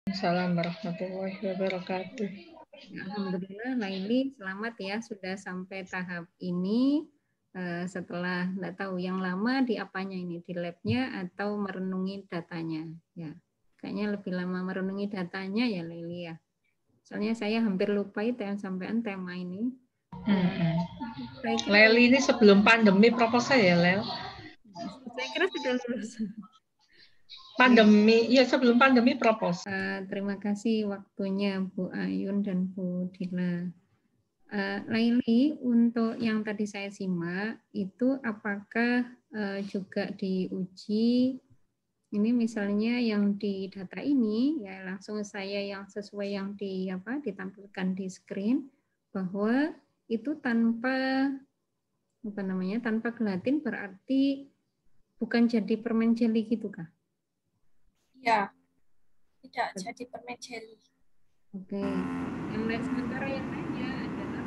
Assalamualaikum warahmatullahi wabarakatuh. Alhamdulillah, Laili selamat ya sudah sampai tahap ini. Setelah nggak tahu yang lama di apanya ini, di labnya atau merenungi datanya ya. Kayaknya lebih lama merenungi datanya ya Laili ya. Soalnya saya hampir lupa itu yang sampean tema ini. Leli ini sebelum pandemi proposal ya Lel? Saya kira sudah lulus. Pandemi, ya sebelum pandemi proposal. Terima kasih waktunya Bu Ayun dan Bu Dila. Laili, untuk yang tadi saya simak, itu apakah juga diuji, ini misalnya yang di data ini, ya langsung saya yang sesuai yang ditampilkan di screen, bahwa itu tanpa tanpa gelatin berarti bukan jadi permen jelly gitu kah? Ya, tidak jadi permen jelly. Oke. Yang lain sementara yang lainnya adalah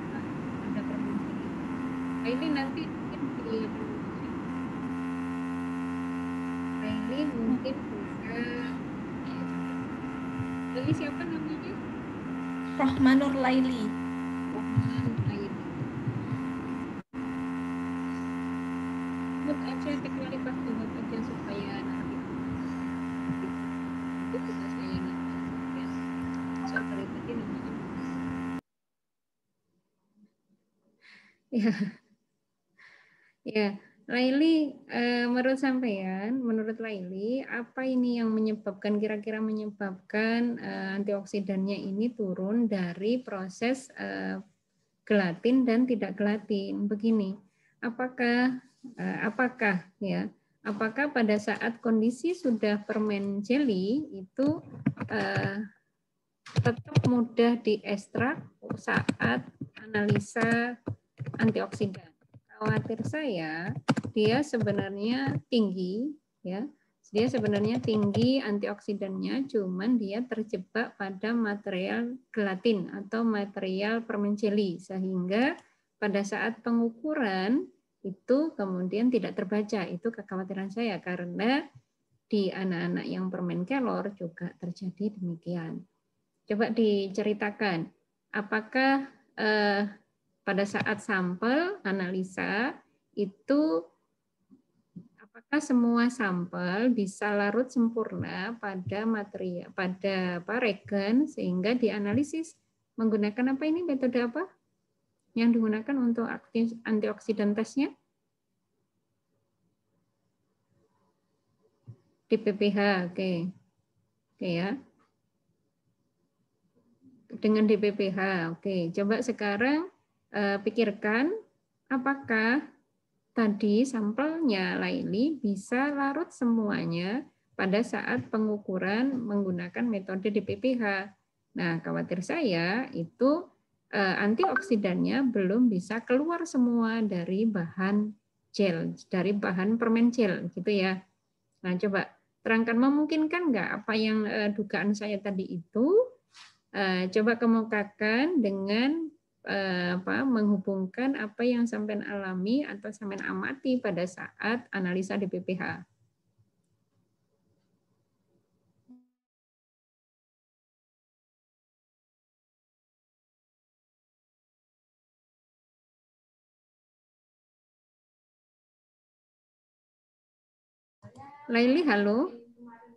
ada permen jelly. Nah, ini nanti mungkin ini mungkin bisa. Laili siapa namanya? Rohmanur Laili. Mut aja kecuali pas jawab aja supaya nanti itu juga saya nanti soal dari tadi namanya. Ya, Laili, menurut Laili, apa ini yang menyebabkan kira-kira menyebabkan antioksidannya ini turun dari proses gelatin dan tidak gelatin? Begini, apakah pada saat kondisi sudah permen jelly itu tetap mudah diekstrak saat analisa antioksidan? Khawatir saya dia sebenarnya tinggi ya. Dia sebenarnya tinggi antioksidannya, cuman dia terjebak pada material gelatin atau material permen jelly sehingga pada saat pengukuran itu kemudian tidak terbaca. Itu kekhawatiran saya karena di anak-anak yang permen kelor juga terjadi demikian. Coba diceritakan apakah pada saat sampel analisa itu apakah semua sampel bisa larut sempurna pada material pada regen sehingga dianalisis menggunakan apa ini metode apa yang digunakan untuk antioksidan tesnya? Di PPH, oke ya. Dengan DPPH, oke. Coba sekarang pikirkan apakah tadi sampelnya Laili bisa larut semuanya pada saat pengukuran menggunakan metode DPPH. Nah, khawatir saya itu antioksidannya belum bisa keluar semua dari bahan gel, dari bahan permen gel, gitu ya. Nah, coba terangkan, memungkinkan nggak apa yang dugaan saya tadi itu? Coba kemukakan dengan menghubungkan apa yang sampean alami atau sampean amati pada saat analisa DPPH. Laili, halo.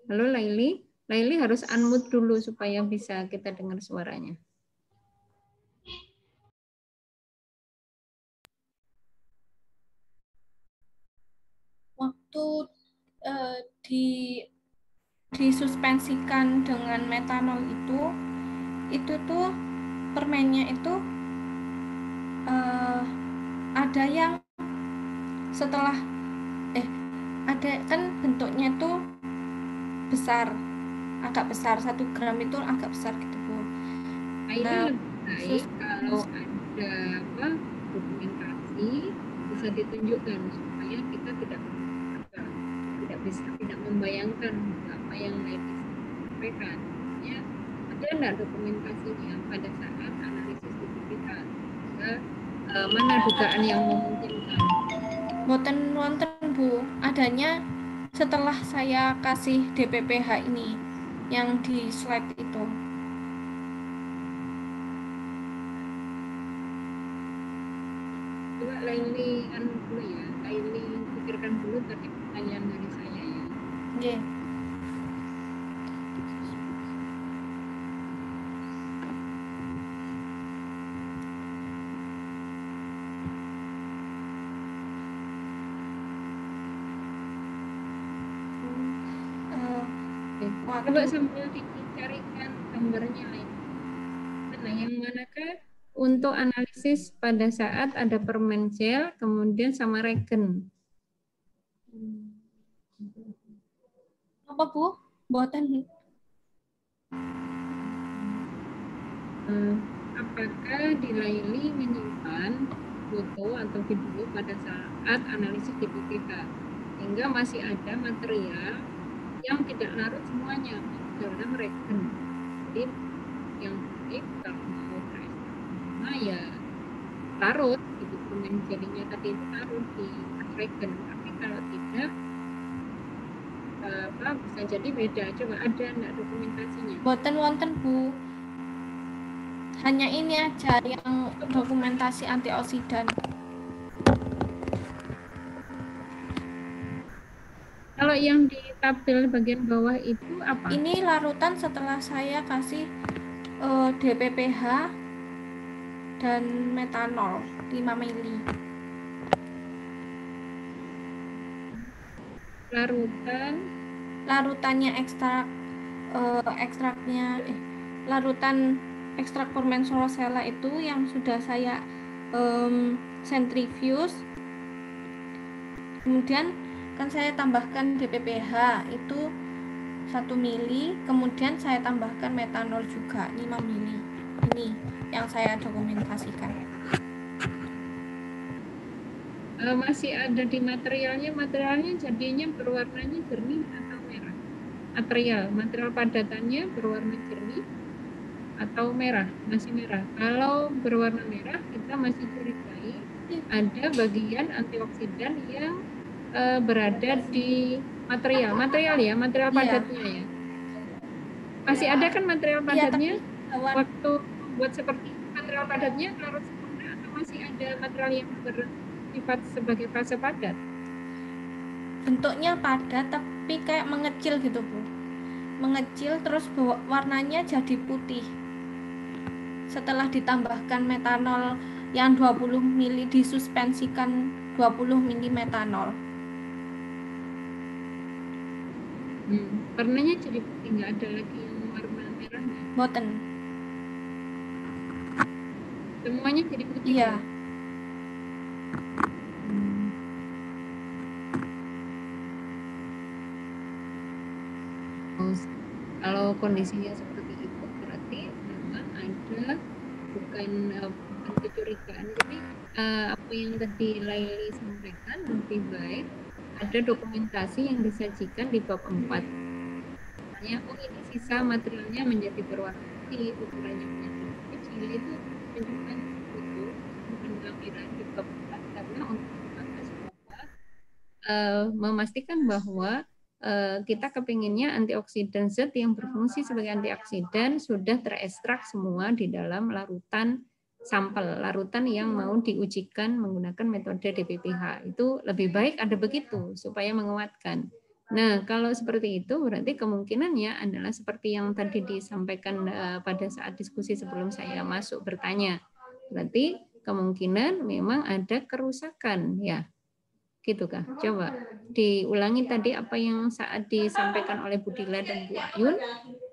Halo Laili. Laili harus unmute dulu supaya bisa kita dengar suaranya. Waktu disuspensikan dengan metanol itu tuh permennya itu ada yang setelah ada kan bentuknya tuh besar, agak besar, 1 gram itu agak besar gitu Bu. Nah, baik kalau ada dokumentasi bisa ditunjukkan supaya kita tidak membayangkan apa yang lain disampaikan. Ya, ada enggak dokumentasinya pada saat analisis DPPH? Mana dugaan yang memungkinkan? Boten wonten Bu, adanya setelah saya kasih DPPH ini. yang di slide itu. Coba Laili dulu ya, Laili pikirkan dulu tadi pertanyaan dari saya ya. Oke. Coba sambil dicarikan gambarnya lain. Nah, yang manakah untuk analisis pada saat ada permen gel, kemudian sama regen? Apa Bu? Buatan. Apakah di Laili menyimpan foto atau video pada saat analisis di PPH sehingga masih ada material yang tidak larut semuanya dalam regen. Jadi yang baik kalau mau semua ya larut gitu, permen jelinya tadi itu larut di regen. Tapi kalau tidak bisa jadi beda. Coba ada enggak dokumentasinya? Buatan wonten Bu. Hanya ini aja yang dokumentasi antioksidan. Kalau yang di tabel bagian bawah itu apa? Ini larutan setelah saya kasih DPPH dan metanol 5 mili. Larutannya larutan ekstrak permen rosella itu yang sudah saya centrifuge. Kemudian kan saya tambahkan DPPH itu 1 mili, kemudian saya tambahkan metanol juga 5 mili. Ini yang saya dokumentasikan. Masih ada di materialnya jadinya berwarnanya jernih atau merah? Material padatannya berwarna jernih atau merah? Masih merah. Kalau berwarna merah, kita masih curigai ada bagian antioksidan yang berada di material padatnya ya. Masih ada kan material padatnya? Waktu buat seperti material padatnya larut sempurna atau masih ada material yang bersifat sebagai fase padat? Bentuknya padat tapi kayak mengecil gitu Bu. Mengecil terus warnanya jadi putih. Setelah ditambahkan metanol yang 20 mili, disuspensikan 20 mili metanol. Warnanya jadi putih, nggak ada lagi yang warna merahnya? Boten. Semuanya jadi putih? Iya. Kalau kondisinya seperti itu berarti memang ada bukan kecurigaan. Jadi apa yang tadi Laili sampaikan lebih baik ada dokumentasi yang disajikan di bab 4. Misalnya, ini sisa materialnya menjadi berwarna putih, ukurannya menjadi kecil, itu menunjukkan itu bukan lampiran di bab 4 karena untuk membahas bahwa memastikan bahwa kita kepinginnya antioksidan zat yang berfungsi sebagai antioksidan sudah terekstrak semua di dalam larutan sampel, larutan yang mau diujikan menggunakan metode DPPH. Itu lebih baik ada begitu supaya menguatkan. Nah, kalau seperti itu berarti kemungkinannya adalah seperti yang tadi disampaikan pada saat diskusi sebelum saya masuk bertanya. Berarti kemungkinan memang ada kerusakan ya. Gitu Kak. Coba diulangi tadi apa yang saat disampaikan oleh Bu Dila dan Bu Ayun,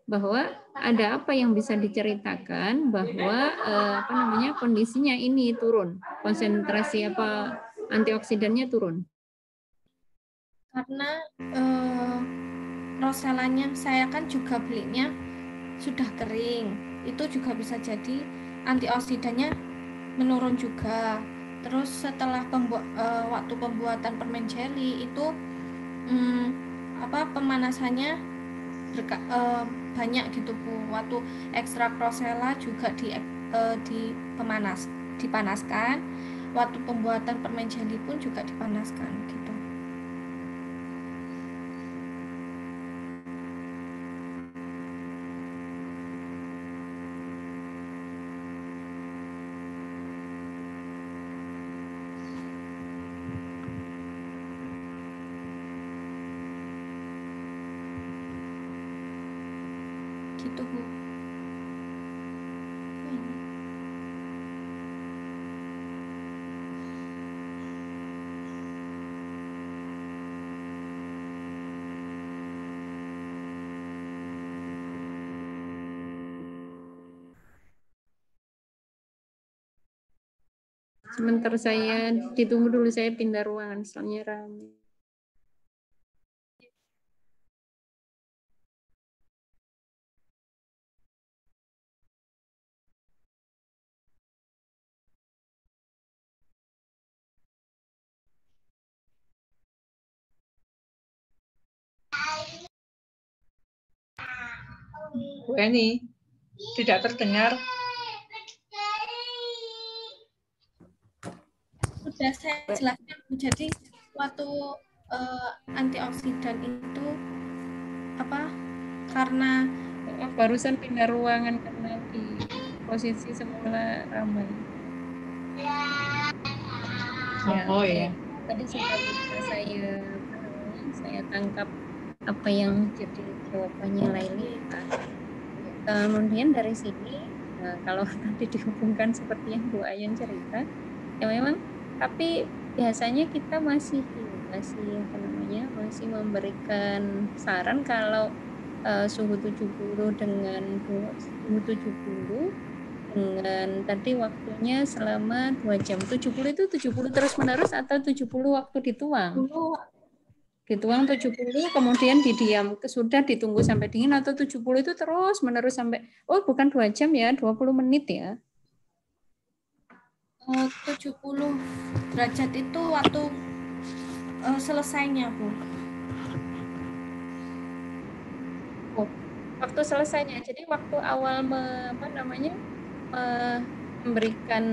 bahwa ada apa yang bisa diceritakan bahwa kondisinya ini turun, konsentrasi antioksidannya turun. Karena rosellanya saya kan juga belinya sudah kering, itu juga bisa jadi antioksidannya menurun juga. Terus setelah waktu pembuatan permen jelly itu pemanasannya banyak gitu Bu. Waktu ekstrak rosella juga dipanaskan. Waktu pembuatan permen jelly pun juga dipanaskan gitu. gitu Bu. Sebentar, saya ditunggu dulu, saya pindah ruangan soalnya ramai. Bu Eni, tidak terdengar. Sudah saya jelaskan Bu. Jadi waktu antioksidan itu apa? Karena Barusan pindah ruangan karena di posisi semula ramai. Oh ya. Tadi sudah bisa saya tangkap apa yang jadi jawabannya Laili. Kemudian dari sini, kalau tadi dihubungkan seperti yang Bu Ayun cerita, ya memang, tapi biasanya kita masih memberikan saran kalau suhu 70 dengan suhu 70 dengan tadi waktunya selama 2 jam. 70 itu 70 terus menerus atau 70 waktu dituang? Dituang 70 kemudian didiam, sudah ditunggu sampai dingin, atau 70 itu terus menerus sampai, oh bukan 2 jam ya, 20 menit ya. 70 derajat itu waktu selesainya Bu. Oh, waktu selesainya. Jadi waktu awal memberikan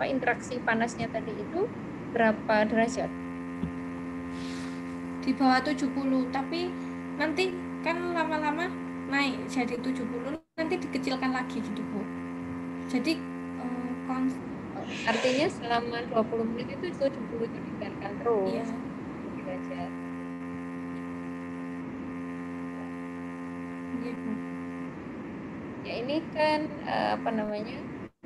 interaksi panasnya tadi itu berapa derajat? Di bawah 70, tapi nanti kan lama-lama naik jadi 70, nanti dikecilkan lagi gitu Bu. Jadi artinya selama 20 menit itu 70 itu dibiarkan terus. Iya. Derajat. Iya Bu. Ya ini kan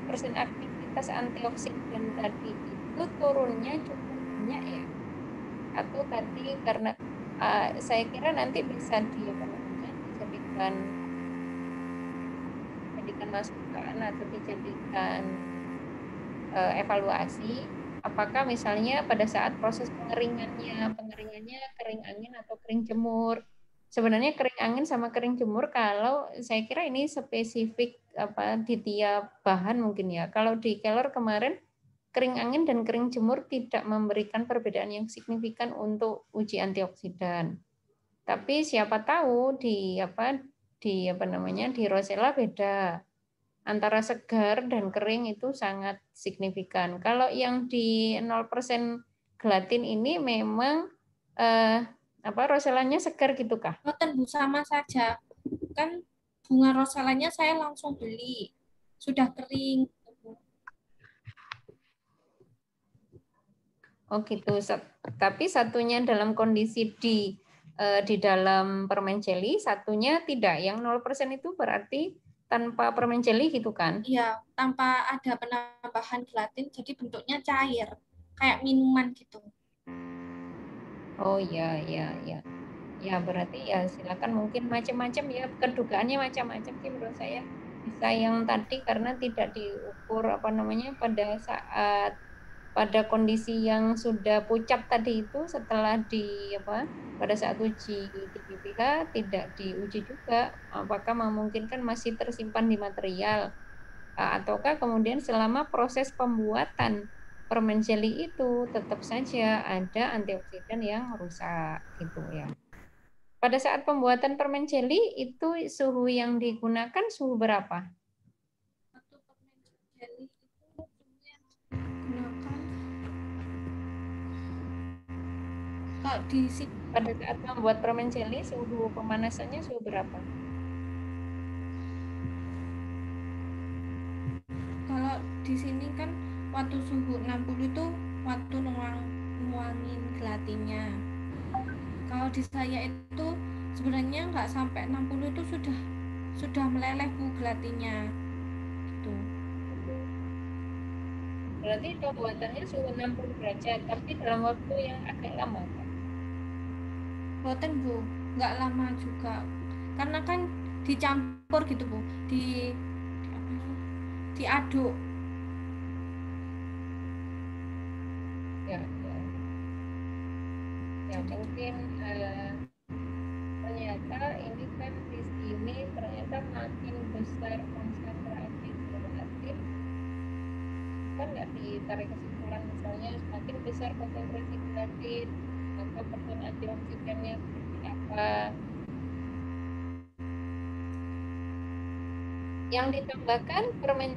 persen aktivitas antioksidan tadi itu turunnya cukup banyak ya. Atau tadi karena saya kira nanti bisa dijadikan masukan atau dijadikan evaluasi, apakah misalnya pada saat proses pengeringannya kering angin atau kering jemur. Sebenarnya kering angin sama kering jemur, kalau saya kira ini spesifik di tiap bahan mungkin ya. Kalau di Keller kemarin kering angin dan kering jemur tidak memberikan perbedaan yang signifikan untuk uji antioksidan. Tapi siapa tahu di Rosella beda. Antara segar dan kering itu sangat signifikan. Kalau yang di 0% gelatin ini memang Rosellanya segar gitu kah? Bu, sama saja. Kan bunga Rosellanya saya langsung beli. Sudah kering. Oh gitu. Tapi satunya dalam kondisi di dalam permen jelly, satunya tidak. Yang 0% itu berarti tanpa permen jelly gitu kan? Iya, tanpa ada penambahan gelatin, jadi bentuknya cair, kayak minuman gitu. Oh iya. Ya berarti ya silakan, mungkin macam-macam ya, kedugaannya macam-macam sih menurut saya. Bisa yang tadi karena tidak diukur pada kondisi yang sudah pucat tadi itu, setelah pada saat uji di BPH tidak diuji juga apakah memungkinkan masih tersimpan di material, ataukah kemudian selama proses pembuatan permen jelly itu tetap saja ada antioksidan yang rusak gitu ya. Pada saat pembuatan permen jelly itu suhu yang digunakan suhu berapa? Satu permen jelly itu gunakan kalau di sini Pada saat membuat permen jelly suhu pemanasannya suhu berapa? Kalau di sini kan waktu suhu 60 itu waktu nuangin gelatinnya. Kalau di saya itu sebenarnya nggak sampai 60 itu sudah meleleh Bu gelatinnya. Gitu. Berarti pembuatannya suhu 60 derajat, tapi dalam waktu yang agak lama kan? Boten Bu, nggak lama juga. Karena kan dicampur gitu Bu, diaduk. Ya, ya. Ya mungkin ternyata ini kan di sini ternyata makin besar konsentrasi gelatin, kan nggak ditarik kesimpulan misalnya semakin besar konsentrasi gelatin maka persen antioksidannya seperti apa. Yang ditambahkan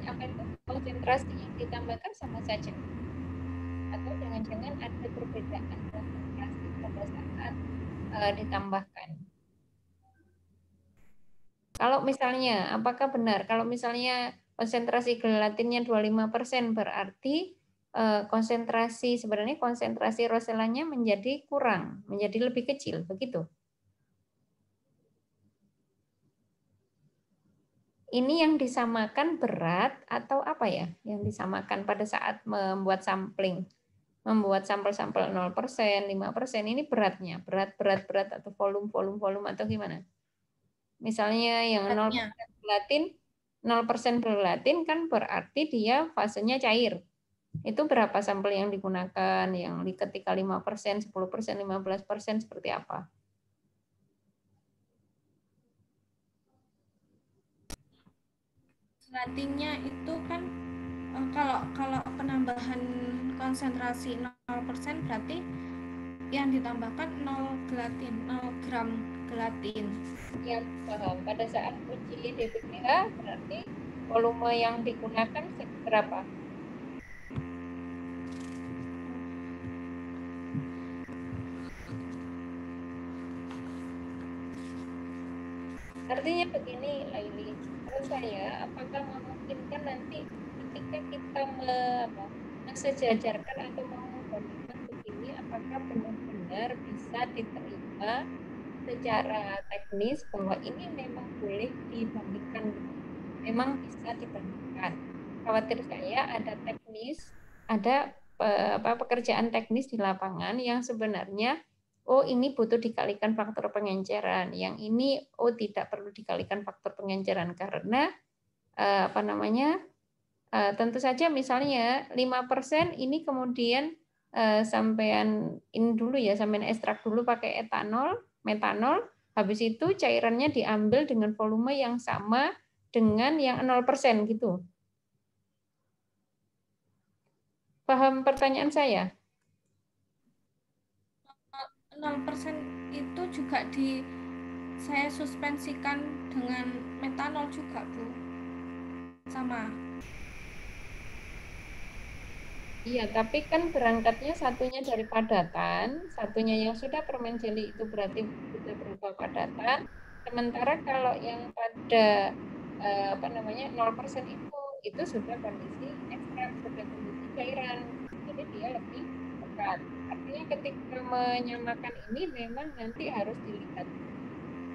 apa itu konsentrasi yang ditambahkan sama saja atau jangan-jangan ada perbedaan konsentrasi pada saat ditambahkan. Kalau misalnya, apakah benar? Kalau misalnya konsentrasi gelatinnya 25% berarti sebenarnya konsentrasi rosellanya menjadi kurang, menjadi lebih kecil, begitu? Ini yang disamakan berat atau apa ya? Yang disamakan pada saat membuat sampling, membuat sampel-sampel 0%, 5%, ini beratnya, berat atau volume atau gimana? Misalnya yang 0% gelatin, 0% gelatin kan berarti dia fasenya cair. Itu berapa sampel yang digunakan? Yang ketika 5%, 10%, 15% seperti apa? Gelatinnya itu kan kalau penambahan konsentrasi 0% berarti yang ditambahkan 0 gram gelatin. Yang paham. Pada saat uji DPPH berarti volume yang digunakan berapa? Artinya begini, Laili. Menurut saya, apakah memungkinkan nanti ketika kita mensejajarkan atau membandingkan begini, apakah benar-benar bisa diterima secara teknis bahwa ini memang boleh dibandingkan, memang bisa dibandingkan. Khawatir saya ada teknis, ada pekerjaan teknis di lapangan yang sebenarnya oh ini butuh dikalikan faktor pengenceran, yang ini oh tidak perlu dikalikan faktor pengenceran karena tentu saja misalnya 5% ini kemudian sampean ini dulu ya, sampean ekstrak dulu pakai metanol, habis itu cairannya diambil dengan volume yang sama dengan yang 0% gitu. Paham pertanyaan saya? 0% itu juga saya suspensikan dengan metanol juga Bu, sama. Iya, tapi kan berangkatnya satunya dari padatan, satunya yang sudah permen jeli itu berarti sudah berupa padatan. Sementara kalau yang pada 0% itu sudah kondisi ekstrak, sudah kondisi cairan. Jadi dia lebih pekat. Artinya ketika menyamakan ini memang nanti harus dilihat.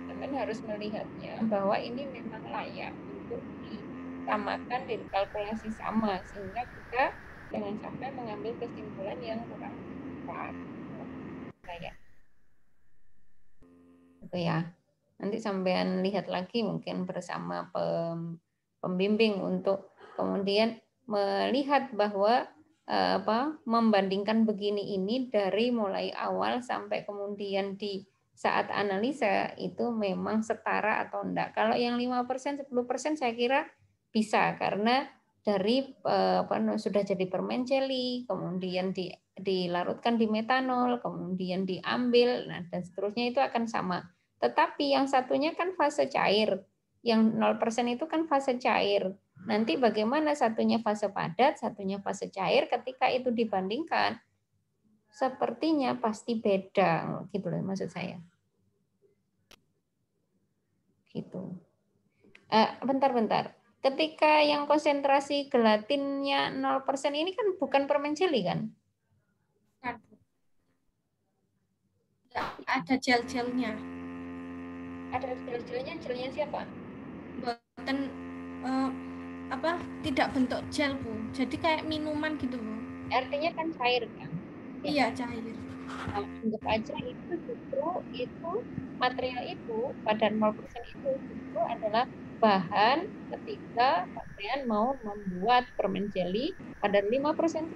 Teman harus melihatnya bahwa ini memang layak untuk disamakan, dikalkulasi sama sehingga kita jangan sampai mengambil kesimpulan yang kurang tepat. Saya. Itu ya. Nanti sampean lihat lagi mungkin bersama pembimbing untuk kemudian melihat bahwa membandingkan begini ini dari mulai awal sampai kemudian di saat analisa itu memang setara atau enggak. Kalau yang 5%, 10% saya kira bisa karena dari sudah jadi permen jeli, kemudian dilarutkan di metanol, kemudian diambil, nah dan seterusnya itu akan sama. Tetapi yang satunya kan fase cair, yang 0% itu kan fase cair. Nanti bagaimana satunya fase padat, satunya fase cair, ketika itu dibandingkan, sepertinya pasti beda, gitu loh maksud saya. Gitu. Bentar. Ketika yang konsentrasi gelatinnya 0% ini kan bukan permen jeli kan? Ada gel-gelnya. Ada gel-gelnya, gelnya siapa? boten tidak bentuk gel, Bu. Jadi kayak minuman gitu, Bu. Artinya kan cair kan? Iya, cair. Anggap aja itu justru itu material itu pada 0% itu justru adalah bahan ketika kalian mau membuat permen jelly pada 5%, 10%,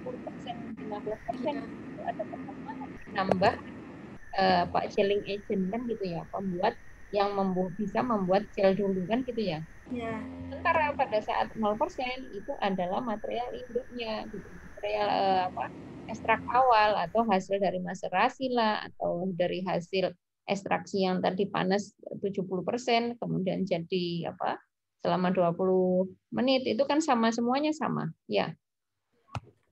15% itu ada pertemuan nambah gelling agent kan gitu ya, pembuat yang bisa membuat gel dulu kan gitu ya. Ya. Sementara pada saat 0% itu adalah material induknya gitu. Material ekstrak awal atau hasil dari maserasi lah atau dari hasil ekstraksi yang tadi panas 70% kemudian jadi selama 20 menit itu kan sama semuanya sama ya.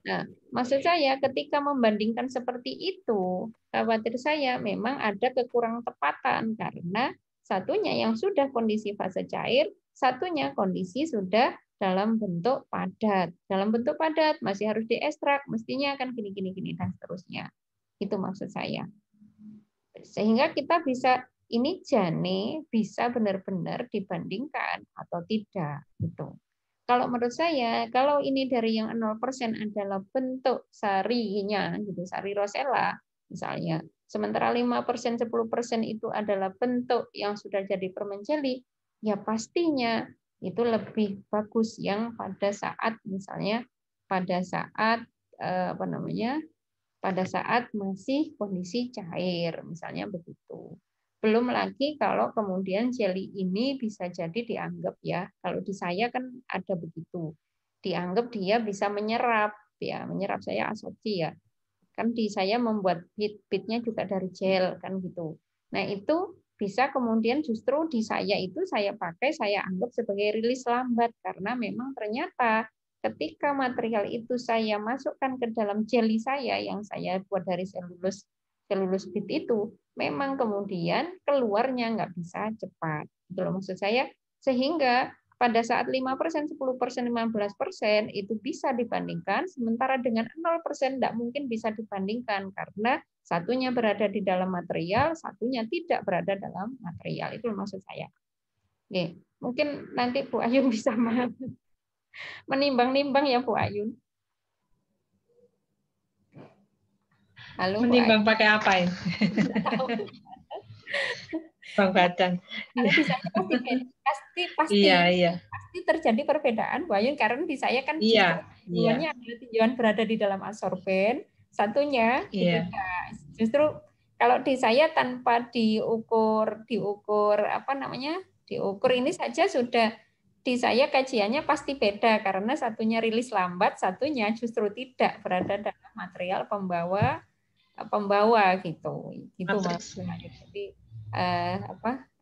Nah, maksud saya ketika membandingkan seperti itu, khawatir saya memang ada kekurang tepatan karena satunya yang sudah kondisi fase cair, satunya kondisi sudah dalam bentuk padat. Dalam bentuk padat masih harus diekstrak, mestinya akan gini dan seterusnya. Itu maksud saya. Sehingga kita bisa ini jane bisa benar-benar dibandingkan atau tidak gitu. Kalau menurut saya, kalau ini dari yang 0% adalah bentuk sarinya, gitu, sari rosella, misalnya, sementara 5%, 10% itu adalah bentuk yang sudah jadi permen jelly, ya pastinya itu lebih bagus yang pada saat, misalnya, pada saat pada saat masih kondisi cair, misalnya begitu. Belum lagi kalau kemudian jelly ini bisa jadi dianggap ya, kalau di saya kan ada begitu, dianggap dia bisa menyerap ya, menyerap saya asumsi ya, kan di saya membuat bit-bitnya juga dari gel kan gitu. Nah itu bisa kemudian justru di saya itu saya pakai, saya anggap sebagai rilis lambat karena memang ternyata ketika material itu saya masukkan ke dalam jelly saya yang saya buat dari selulus bit itu, memang kemudian keluarnya nggak bisa cepat. Itu loh maksud saya. Sehingga pada saat 5%, 10%, 15% itu bisa dibandingkan, sementara dengan 0% tidak mungkin bisa dibandingkan karena satunya berada di dalam material, satunya tidak berada dalam material. Itu maksud saya. Oke, mungkin nanti Bu Ayun bisa menimbang-nimbang ya Bu Ayun. Halo, menimbang pakai apa ini? Bang Badan. Kalau di saya pasti terjadi perbedaan Bu Ayun karena di saya kan tinjauannya adalah tinjauan berada di dalam adsorben, satunya justru kalau di saya tanpa diukur diukur ini saja sudah di saya kajiannya pasti beda karena satunya rilis lambat, satunya justru tidak berada dalam material pembawa gitu maksudnya. Jadi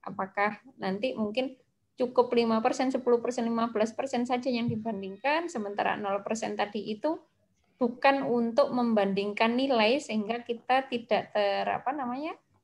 apakah nanti mungkin cukup 5%, 10%, 15% saja yang dibandingkan, sementara 0% tadi itu bukan untuk membandingkan nilai sehingga kita tidak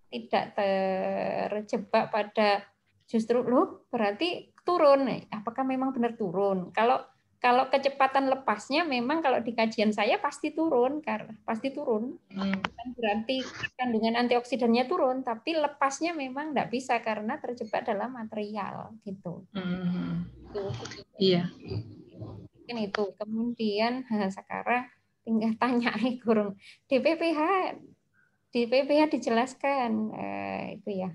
tidak terjebak pada justru berarti turun. Apakah memang benar turun? Kalau kecepatan lepasnya memang kalau di kajian saya pasti turun, Bukan berarti kandungan antioksidannya turun, tapi lepasnya memang tidak bisa karena terjebak dalam material gitu. Iya. Mungkin itu. Kemudian sekarang tinggal tanya gurung DPPH dijelaskan itu ya.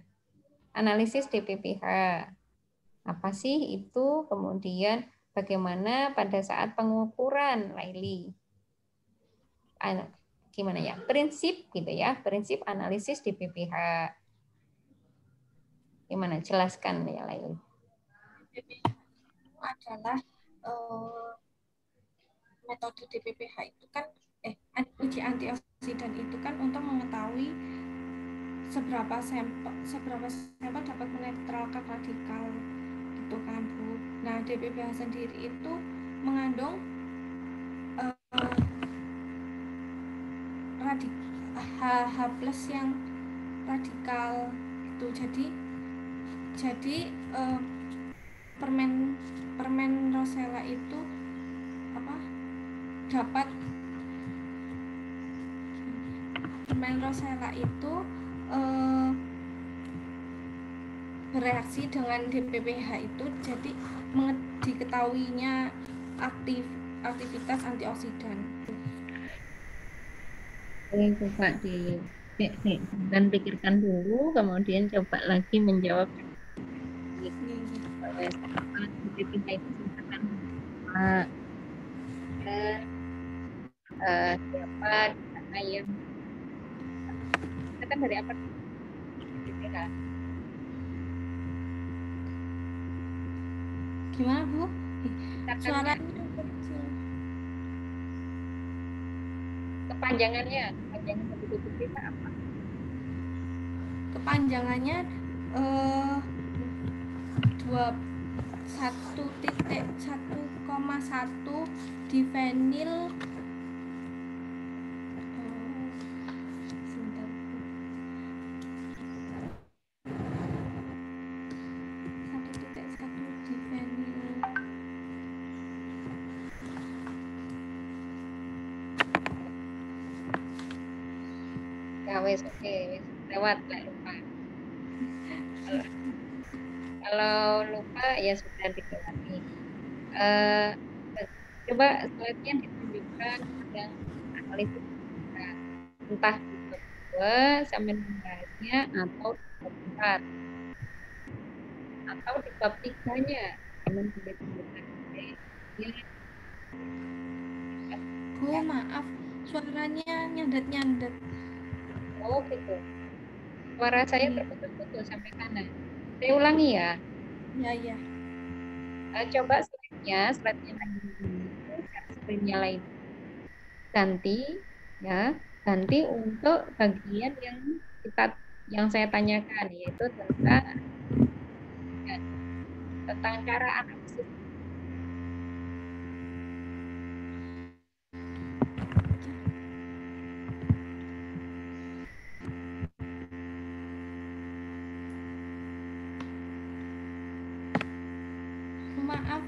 Analisis DPPH. Apa sih itu? Kemudian bagaimana pada saat pengukuran Laili? Gimana ya? Prinsip gitu ya, prinsip analisis DPPH. Gimana? Jelaskan ya Laili. Adalah metode DPPH itu kan uji antioksidan itu kan untuk mengetahui seberapa sampel dapat menetralkan radikal gitu kan Bu. Nah DPPH sendiri itu mengandung H+ yang radikal itu jadi permen rosella itu permen rosella itu bereaksi dengan DPPH itu, jadi diketahuinya aktivitas antioksidan. Oke, coba dan pikirkan dulu, kemudian coba lagi menjawab. DPPH itu singkatan apa? Dan siapa di sana yang singkatan dari apa? DPPH. Gimana Bu? Suaranya kepanjangannya dari DPPH apa? kepanjangannya 1.1,1 divenil sebentar. 1.1 divenil Ya wes, oke, wes lewat lah lupa. Kalau lupa ya sudah dilewati. Coba slide-nya ditunjukkan yang analisis kita. Entah di bab 2 sampai membahasnya atau di bab 4 atau di bab 3-nya Bu, maaf suaranya nyandet-nyandet. Oh gitu. Suara saya terputus-putus sampai mana? Saya ulangi ya. Ya. Coba slide-nya lagi dulu, screen-nya lain. Ganti ya, ganti untuk bagian yang saya tanyakan, yaitu tentang cara analisis. Maaf,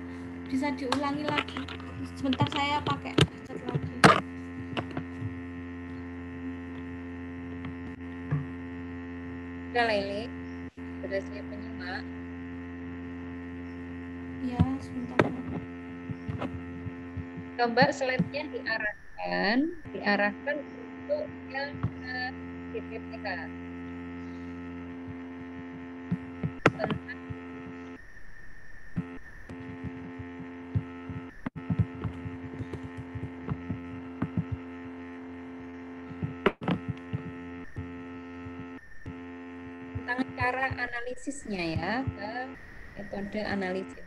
bisa diulangi lagi. Sebentar saya pakai headset lagi. Sudah Lele, sudah siap menyimak. Ya, sebentar. Coba slide-nya diarahkan untuk yang DPPH. Tentang cara analisisnya ya, ke metode analisis.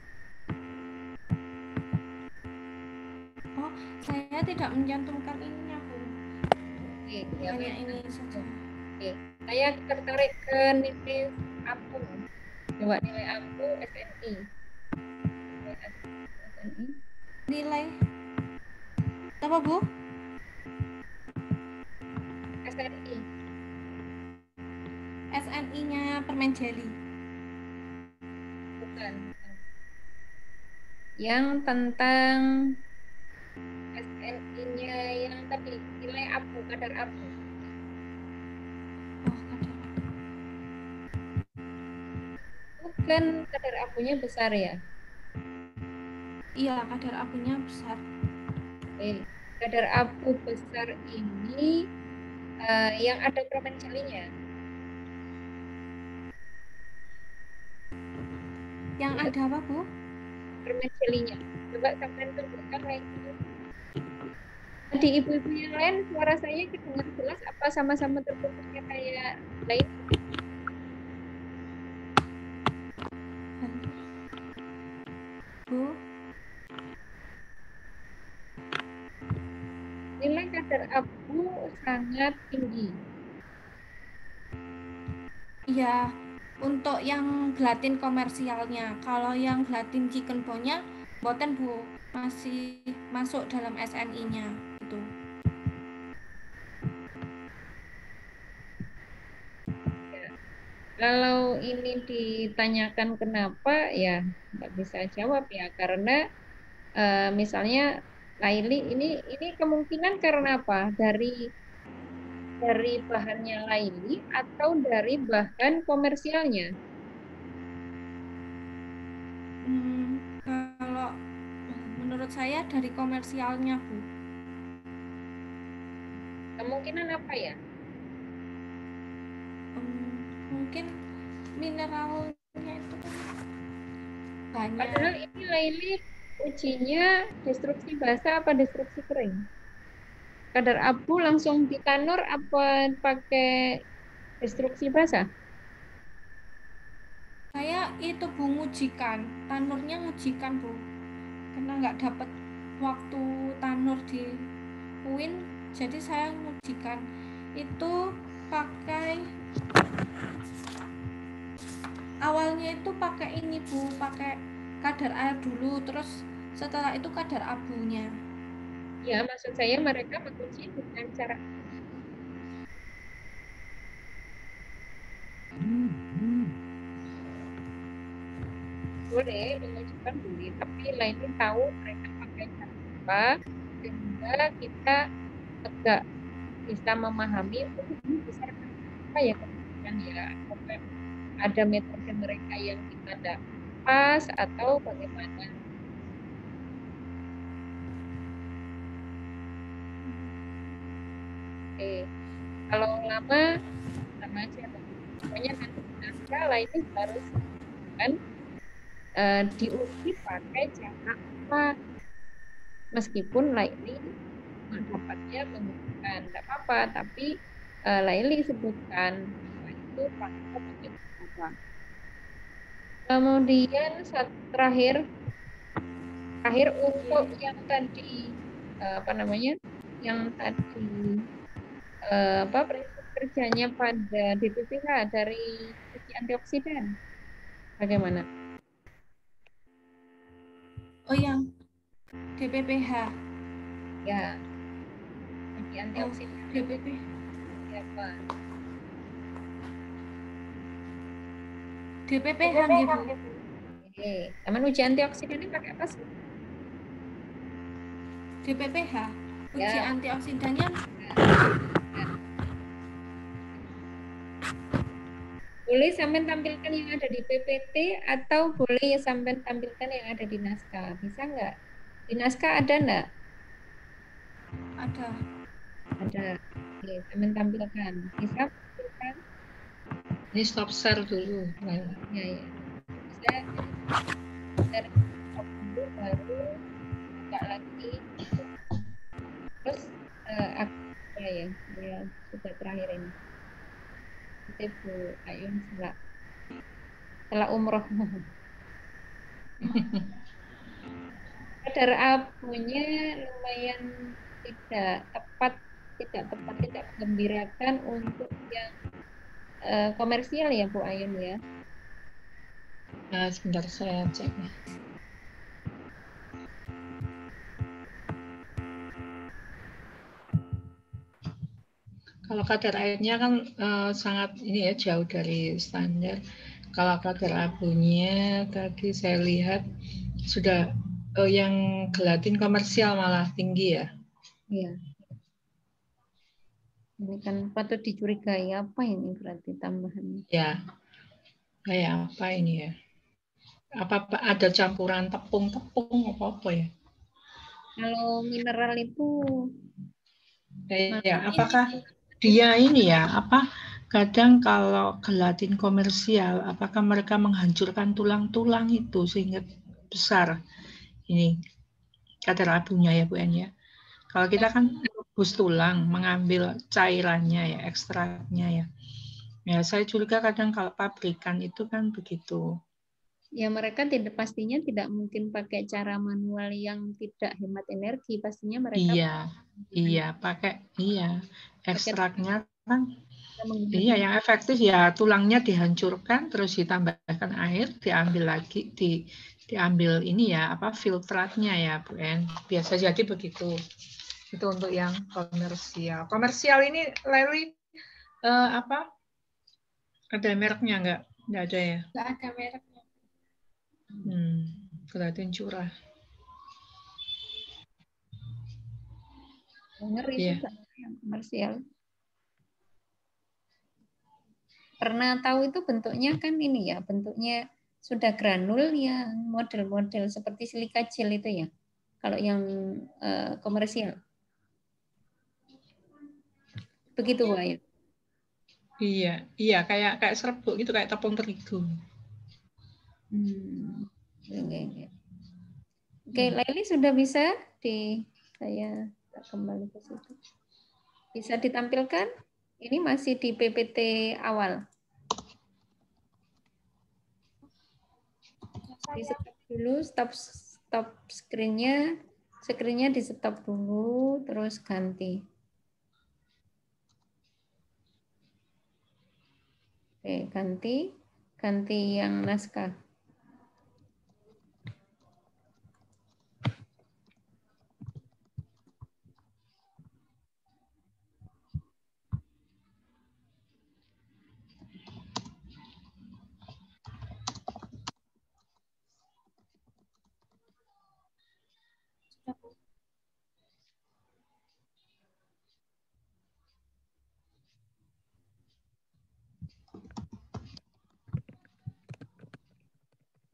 Oh, saya tidak mencantumkan ininya, Bu. Oke, ya, hanya ini saja. Oke, saya tertarik ke nilai APU. Coba nilai APU SNI. Nilai apa, Bu? SNI. SNI-nya permen jelly. Bukan. Yang tentang SNI-nya yang tadi nilai APU, kadar APU. Oh, kadar. Bukan, kadar APU-nya besar ya? Iya, kadar APU-nya besar. Oke. Kadar APU besar ini yang ada permen jelly-nya. Yang ada apa, Bu? Permen jelly-nya. Coba sampai tunjukkan lagi. Di ibu-ibu yang lain suara saya kedengar jelas apa sama-sama terputusnya kayak lain? Bu, nilai kadar APU sangat tinggi. iya, untuk yang gelatin komersialnya. Kalau yang gelatin chicken bone-nya boten, Bu, masih masuk dalam SNI-nya itu. Ya. Kalau ini ditanyakan kenapa, ya nggak bisa jawab ya, karena misalnya Laili ini kemungkinan karena apa? Dari bahannya Laili atau dari bahan komersialnya? menurut saya dari komersialnya, Bu. Kemungkinan apa ya? Mungkin mineralnya itu banyak. Padahal ini Laili ujinya destruksi basah apa destruksi kering? Kadar abu langsung ditanur apa pakai destruksi basah? Saya itu Bu ngujikan, tanurnya ngujikan Bu, karena nggak dapat waktu tanur di UIN, jadi saya ngujikan itu pakai awalnya itu pakai ini Bu, pakai kadar air dulu, terus setelah itu kadar abunya. Ya, maksud saya mereka menguji dengan cara boleh mengujikan boleh, tapi lainnya tahu mereka pakai cara apa sehingga kita agak bisa memahami ini besar apa ya kemudian ya apakah ada metode mereka yang kita tidak pas atau bagaimana. Oke, kalau lama sama aja. Pokoknya nanti naskah lainnya harus kan diuji pakai cara apa. Meskipun Laili dapatnya menggunakan tidak apa-apa, tapi Laili sebutkan bahwa itu pakai apa. Kemudian terakhir untuk yang tadi apa namanya, yang tadi prinsip kerjanya pada DPPH dari uji antioksidan, bagaimana? Oh, yang DPPH. Ya, uji antioksidan. DPPH. Apa? DPPH gitu. Oke, teman uji antioksidan ini pakai apa sih? DPPH. Uji Ya. antioksidannya boleh sampai tampilkan yang ada di PPT atau boleh sampai tampilkan yang ada di naskah. Bisa nggak? Di naskah ada nggak? ada. Ada. Oke, sampai tampilkan. Bisa tampilkan? Ini stop share dulu. Ya, ya. Bisa dari stop dulu baru buka lagi. Terus ya, ya sudah terakhir ini. Itu Bu Ayun setelah umroh. Kadar abunya lumayan tidak tepat, tidak menggembirakan untuk yang komersial ya Bu Ayun ya. Nah, sebentar saya cek. Kalau kadar airnya kan sangat ini ya, jauh dari standar. Kalau kadar abunya tadi saya lihat sudah yang gelatin komersial malah tinggi ya. Iya. Ini kan patut dicurigai, apa ini berarti tambahannya? Ya, kayak apa ini ya? Apa ada campuran tepung apa ya? Kalau mineral itu Ya, apakah dia ini ya, apa kadang kalau gelatin komersial, apakah mereka menghancurkan tulang-tulang itu sehingga besar ini kadar abunya ya Bu En ya. Kalau kita kan rebus tulang, mengambil cairannya ya, ekstraknya ya. Ya, saya curiga kadang kalau pabrikan itu kan begitu. ya mereka pastinya tidak mungkin pakai cara manual yang tidak hemat energi, pastinya mereka pakai ekstraknya kan. menggunakan Iya, yang efektif ya tulangnya dihancurkan, terus ditambahkan air, diambil lagi, diambil ini ya, apa filtratnya ya, Bu En. Biasa jadi begitu. Itu untuk yang komersial. Komersial ini Leli apa? Ada mereknya nggak? Nggak ada ya? nggak ada mereknya. gelatin curah. ngeri Iya. juga yang komersial. Pernah tahu itu bentuknya kan ini ya, bentuknya sudah granul yang model-model seperti silika gel itu ya. kalau yang komersial. Begitu Bu Ayu. Iya, iya kayak serbuk gitu, kayak tepung terigu. Oke, Laili sudah bisa saya kembali ke situ. Bisa ditampilkan? Ini masih di PPT awal. Di stop dulu, stop screen-nya. Screen-nya di stop dulu, terus ganti. Oke, ganti yang naskah.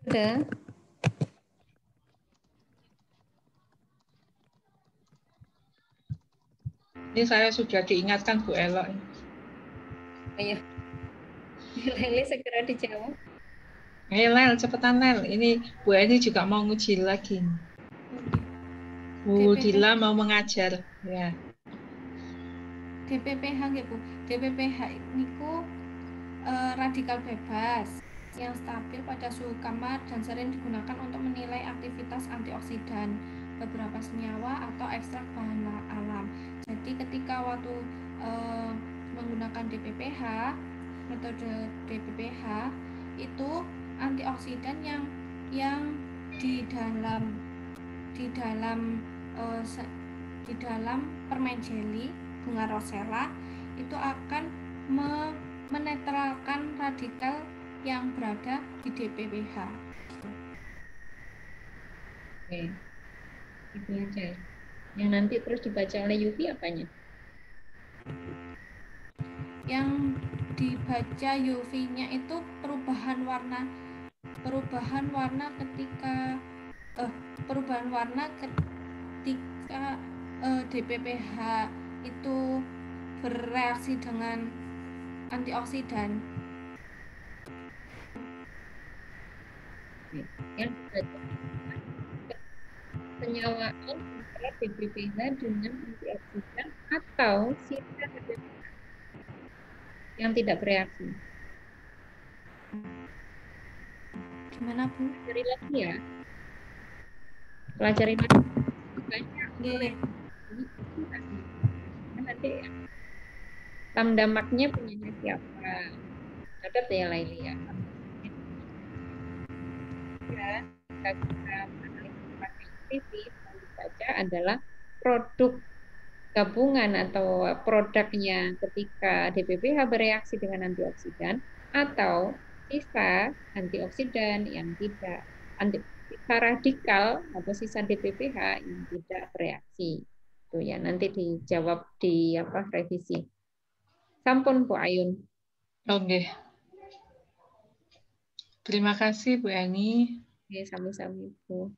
Sudah. Ini saya sudah diingatkan Bu Elo. Ayo. Laili segera dijawab. Ayo Lel, cepetan Lel. Ini Bu Eni juga mau nguji lagi. Bu Dila mau mengajar. Ya. DPPH nggih Bu. DPPH niku radikal bebas yang stabil pada suhu kamar dan sering digunakan untuk menilai aktivitas antioksidan beberapa senyawa atau ekstrak bahan alam. Jadi ketika waktu menggunakan DPPH, metode DPPH itu antioksidan yang di dalam permen jeli bunga rosella itu akan menetralkan radikal yang berada di DPPH. Oke, itu aja. Yang nanti terus dibaca oleh Yufi apanya? Yang dibaca Yufi-nya itu perubahan ketika DPPH itu bereaksi dengan antioksidan. Yang penyewaan antara DPPH dengan antioksidan atau sisa DPPH yang tidak bereaksi. Gimana Bu? Pelajari lagi ya. Pelajari lagi. Banyak. Nanti tamdamaknya punya siapa? Catat ya Laili ya. Dibaca adalah produk gabungan atau produknya ketika DPPH bereaksi dengan antioksidan atau sisa antioksidan yang tidak sisa radikal atau sisa DPPH yang tidak bereaksi. Itu ya, nanti dijawab di revisi. Sampun Bu Ayun. Oke. Terima kasih Bu Eni. Oke, sami-sami Bu.